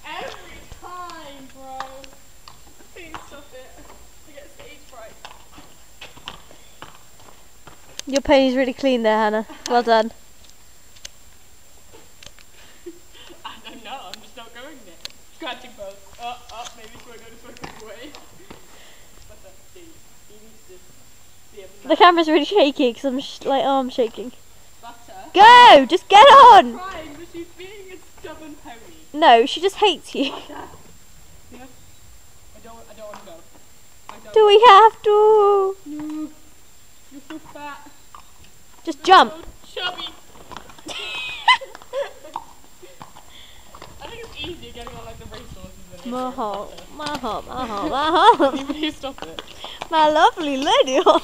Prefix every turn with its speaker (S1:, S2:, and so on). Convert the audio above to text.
S1: Every time, bro. Please stop it. I get stage fright.
S2: Your pony's really clean there, Hannah. Well done.
S1: I don't know, I'm just not going there. Scratching both. Maybe it's going to go this way. But he needs to be able to.
S2: The camera's really shaky because I'm like arm shaking.
S1: Butter.
S2: Go! Just get on!
S1: I'm trying, but she's being a stubborn pony.
S2: No, she just hates you.
S1: Butter. Yeah. I don't want to go.
S2: Do we have to?
S1: No. You're so fat.
S2: Just jump.
S1: So chubby. I think it's easier getting on like the racehorses than it is.
S2: My heart.
S1: Even you stop it.
S2: My lovely lady horse.